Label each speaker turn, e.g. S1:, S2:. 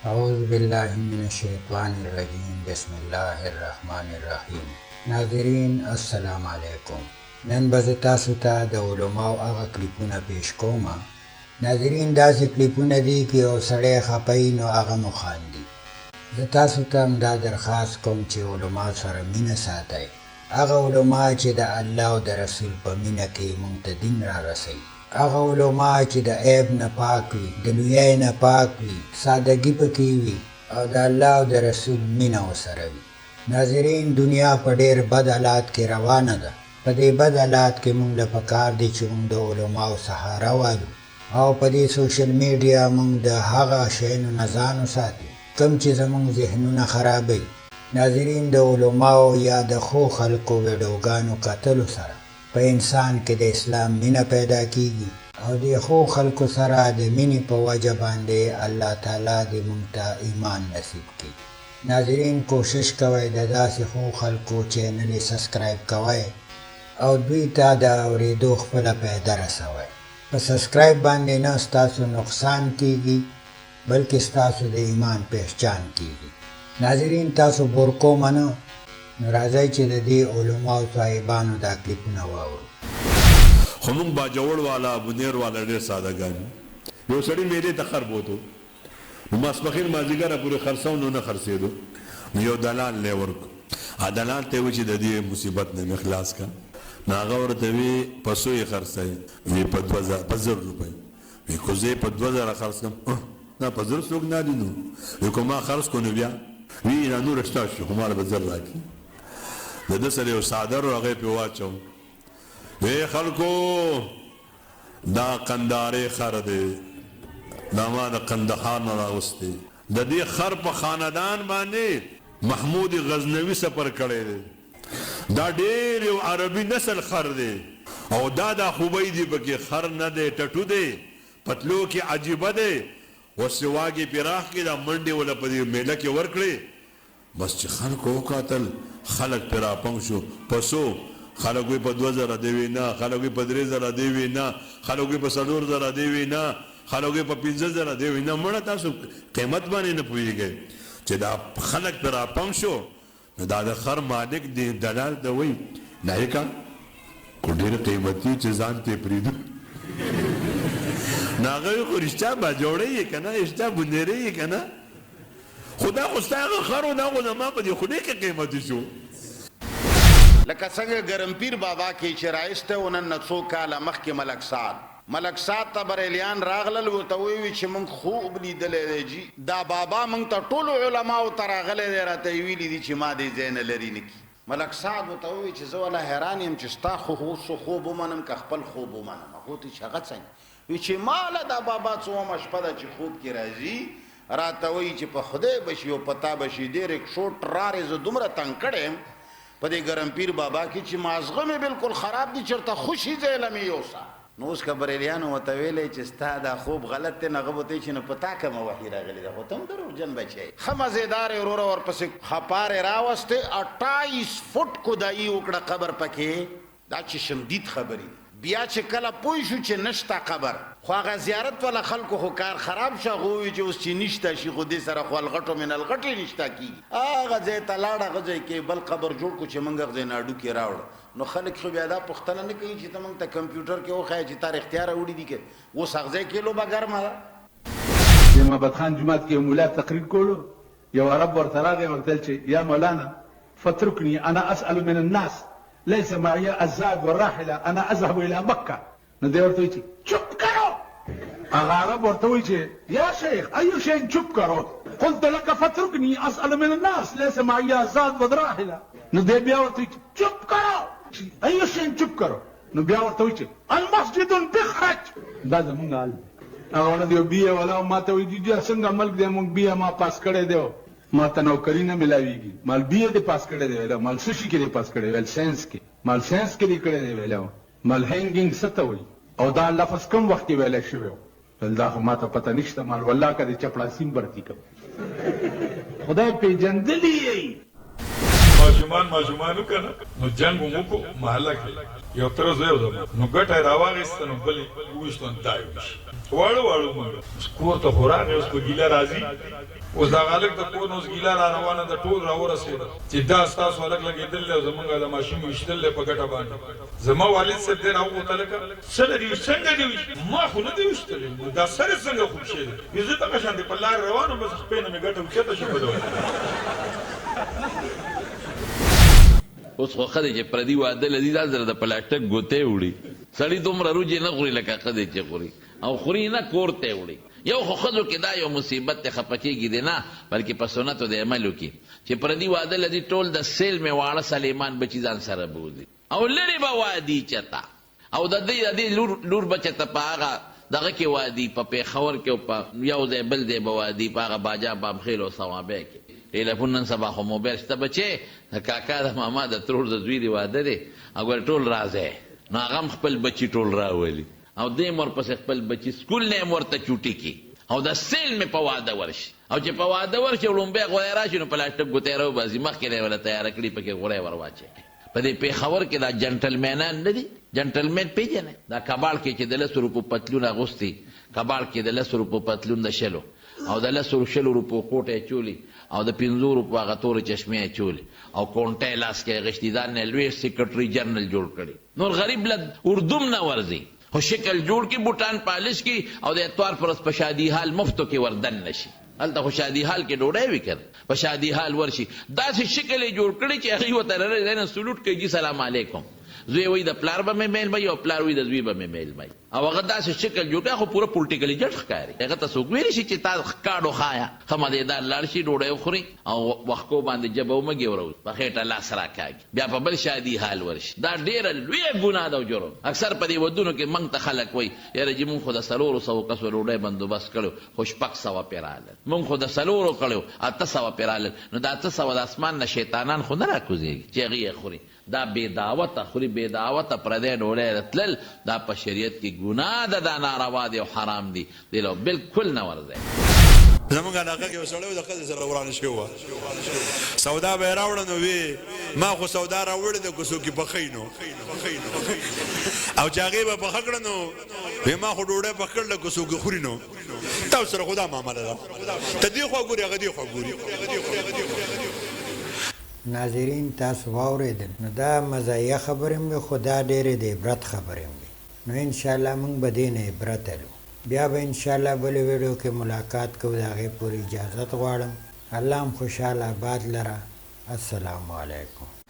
S1: اعوذ باللہ من الشیطان الرجیم بسم اللہ الرحمن الرحیم. ناظرین السلام علیکم. نن به زه تاسو ته د علماو هغه کلیپونه پیش کوم. ناظرین داسې کلیپونه دي که یو سړی خفه وي نو هغه مو خاندي. زه تاسو ته هم دا درخواست کوم چې علما سره مینه ساتئ. هغه علما چې د الله او د رسول په مینه کې موږ ته دین را رسوي. هغه علما چې د عیب نه پاک وي، د لویۍ نه پاک وي، سادګي پکې وي او د الله او د رسول مینه ورسره وي. ناظرین دنیا په ډېر بد حالات کې روانه ده. په دې بد حالات کې موږ له پکار دي چې موږ د علماو سهاره والو او په دې سوشل میډیا موږ د هغه شیانو نه ځان وساتو کوم چې زموږ ذهنونه خرابوي. ناظرین د علماو یا د ښو خلکو ویډیوګانو کتلو سره په انسان کې د اسلام مینه پیدا کیږي او د ښو خلکو سره د مینې په وجه باندې الله تعالی دې موږ ته ایمان نصیب کړي. ناظرین کوشش کوئ د داسې ښو خلکو چینل یې سبسکرایب کوئ او دوی ته د اورېدو خپله پیدا رسوئ. په سبسکرایب باندې نه ستاسو نقصان کیږي بلکې ستاسو د ایمان پہچان کیږي. ناظرین تاسو بور کومه نه، نو راځئ چې د دې علماو صاحبانو دا کلیپونه واورو.
S2: خو موږ باجوړ والا بنیر والا ډېر سادهګان یو سړي میلې ته خر بوتو نو ماسپښین مازدیګره پورې خرڅو نو نه خرڅېدو نو یو دلال لی ورکړو دلال ته یې وایي چې د دې مصیبت نه مې خلاص کړه. نو هغه ورته وي پسو یې خرڅوي وي په 1000 روپۍ وي خو زه یې په 2000 خرڅ کړم نه په 1000 څوک نه دي نو وي که ما خرڅ کړو نو بیا وی نه نور شته شو خو ماله به 1000 راکړي. د ده سره یو څادر و هغه یې پرې واچوم وی خلکو دا قندارې خر دی دا ما د قندهار نه راوستی د دې خر په خاندان باندې محمود غزنوي سفر کړی دی دا ډېر یو عربي نسل خر دی او دا خوبۍ دی پکې خر نه دی ټټو دی پتلو کې عجیبه دی اوس واګې پراخ کې دا منډې وله په دې میله کې ورکړې بس چې خلکو وکتل خلک پرې راپنګ شو پسو خلک وی په 2000 دی وی نه خلک وی په 3000 دی وی نه خلک وی په 4000 دی وی نه خلک وی په 15000 دی وی نه مړه تاسو قیمت باندې نه پوهیږئ چې دا خلک پرې راپنګ شو نو دا د خر مالک دی دلال ته وایي نایکا خو ډېر قیمتي چې ځان ته پرېږدو نو هغه وایي خو رښتیا باجوړی یې که نه رښتیا بندیری یې که نه خو دا خو ستا هغه خر و دا خو زما په دې خولې کې قیمتي شو.
S3: لکه څنګه ګرمپیر بابا کې چې رایسته و نن نه څو کاله مخکې ملک سعد ته بریلیان راغلل ورته ویي چې موږ خوب لیدلی دی جي دا بابا موږ ته ټولو علماو ته راغلی دی راته یې ویلي دي چې ما دې ځای نه لرې نه کي. ملک سعد ورته ووایي چې زه والا حیران یم چې ستا خوب ومنم که خپل خوب ومنم. هغه ورته چې هغه څنګه وایي چې ماله دا بابا څومه شپه ده چې خوب کې راځي راته وایي چې په خدای بشي او پتا بشي ډېر ایکشوټ رارې زه دومره تنګ کړی یم په دې ګرمپیر بابا کې چې مازغه مې بالکل خراب دي چېرته خوشي ځای له مې یوسه. نو اوس که بریلیانو ورته ویلی چې ستا دا خوب غلط دی نو هغه به ته چې نو په تا کومه وحي راغلې ده خو ته هم دروغجن بچی ښه مزېدار وروره ورپسې خپارې راوستې 28 فوټ کودایي وکړه قبر پکې دا چې شمدید خبرې بیا چې کله پوه شو چې نشته قبر خو هغه زیارت والا خلکو خو کار خراب شه هغه ووایي چې اوس چې نشته شي خو دې سره خو الغټو من الغټې نشته کېږي هغه ځای ته لاړ هغه ځای کې بل قبر جوړ کړو چې موږ هغه ځای نه هډوکي راوړه نو خلک خو بیا دا پوښتنه نه کوي چې ته موږ ته کمپیوټر کې وښایه چې تا رښتیا راوړي دي که اوس هغه ځای کې لوبه ګرمه ده.
S4: د محمد خان جومات کې یو مولا تقریر کولو یو عرب ورته راغی ورته چې یا مولانا فتركني انا اسال من الناس ليس معي الزاد والراحله انا اذهب الى مكه. نو دی ورته وایي چې چپ کرو. هغه عرب ورته وایي چې یا شیخ اي شيء چپ کرو قلت لك فتركني اسال من الناس ليس معي الزاد والراحله. نو دی بیا ورته وایي چې چپ کرو اي شيء چپ کرو. نو بیا ورته وایي چې المسجد بخرج دا زمونږ حال هغه ونه دی بیا ولا ما ته وایي چې څنګه ملک دی مونږ بیا ما پاس کړی دی ما ته نوکري نه ملاویږي مال بیا دې پاس کړی دی ویله مال څه شي کې دې پاس کړی ویل ساینس کې مال ساینس کې دې کړی دی ویله مال هینګینګ څه ته وایي او دا لفظ کوم وخت کې ویلی شوی ویل دا خو ما ته پته نشته مال والله که دې چپړاسیم برتي کوم خدای پېژندلي یې
S5: ماشومانو کنه نو جنگ مو کو محله کې یو تر زوی نو ګټه راواغسته نو بلې وښتون دایو واړو واړو مونږ کور ته خوراک اوس په ګیله راځي اوس دا غالک د کور اوس ګیله را روانه د ټول را ورسېده چې دا ستاسو هلک لګېدل دی زمونږ د ماشین ویشتل دی په ګټه باندې زما والد صاحب دی راوغوته لکه څه لري څنګه دې ویشت ما خو نه دی ویشتلی دا سر یې څنګه خوږ شوی دی زه دغه شانتې په لار روان وم بس خپې نه مې ګټه اوچته شي په
S6: اوس خو ښه دی چې پردي واده لدي دا زره د پلاستیک ګوتې وړي سړي دومره روجې نه خوري لکه ښځې چې خوري او خوري نه کور ته وړي یو خو ښځو کې دا یو مصیبت دی خفه کېږي دی نه بلکې په سنتو د عملو کې چې پردي واده لدي ټول د سیل مې واړه سلیمان بچي ځان سره بوځي او لرې به وادي چته او د دې لور بچه ته په هغه دغه کې وادي په پېښور کې او په یو ځای بل ځای به وادي په هغه باجا بامخیل او صوابی کې ټیلیفون نن سبا خو موبایل شته بچې د کاکا د ماما د ترور د زوی دی واده دی او ګوره ټول راځی نو هغه هم خپل بچي ټول راولي او دې هم ورپسې خپل بچي سکول نه هم ورته چوټي کړي او د سیل مې په واده ورشي او چې په واده ورشي او لومبی غوړی راشي نو پلاستیک ګوتې راوباسي مخکې نه یې وله تیاره کړي پکې غوړی ور واچوي په دې پېښور کې دا جنټلمینان نه دي جنټلمین پېژنئ دا کباړ کې چې د 10 روپو پتلون اغوستي کباړ کې د 10 روپو پتلون د شلو او د 10 روپو کوټه چولی او د 50 روپو هغه تورې چشمې چولی او کونټه لاس کې غشتي دا نه لوی سیکرټري جنرال جوړ کړي نور غریب لد اردوم نه ورځي خو شکل جوړ کې بوټان پالش کی او د اتوار پر په شادي حال مفتو کې وردن نشي هلته خو شادي حال کې ډوډۍ وکړ په شادي حال ورشي داسې شکل یې جوړ کړی چې هغې ورته رلی نه سلوټ کوي جي سلام علیکم زوی وایي د پلار به مې میل بی او پلار وایي د زوی به مې میل بی او هغه داسې شکل جوړ کړی خو پوره پولټیکلي جټ ښکاري هغه ته څوک ویلی شي چې تا کاډو خایا ښه مدېدار لاړ شي ډوډۍ وخوري او وښکو باندې جبه ومږي وروي په خېټه لاس راکاږي بیا په بل شادي حال ورشي دا ډېره لویه ګناه ده او جرم اکثر په دې ودونو کې موږ ته خلک وایي یاره چې موږ خو د 400 کسو ډوډۍ بندوبست کړو خو 600 پرې رالل موږ خو د 400 کړو 800 پرې رالل نو د 800 د اسمان نه شیطانان خو نه راکوزېږي چې هغې یې خوري دا بې دعوته خوري بې دعوته پردی ډوډۍ راتلل دا په شریعت کې ګناه ده دا ناروا دی او حرام دی دې له بلکل نه ورځئ
S2: زمونږ علاقه کې یو سړی و د ښځې سره ورانه شوې وه سودا به یې راوړه نو وی ما خو سودا راوړې ده که څوک یې پخوي نو او چې هغې به پخه کړه نو وی ما خو ډوډۍ پخ کړله که څوک یې خوري نو تاسو سره خو دا معامله ده ته دې خوا ګوري هغه دې خوا ګوري
S1: ناظرین تاسو واورېدل نو دا مزایه خبرې مې خو دا ډېرې د عبرت خبرې مې نو انشاءالله موږ به دې نه عبرت الو بیا به انشاءالله بلې ویډیو کې ملاقات کوو د هغې پورې اجازت غواړم الله هم خوشحاله آباد لره السلام علیکم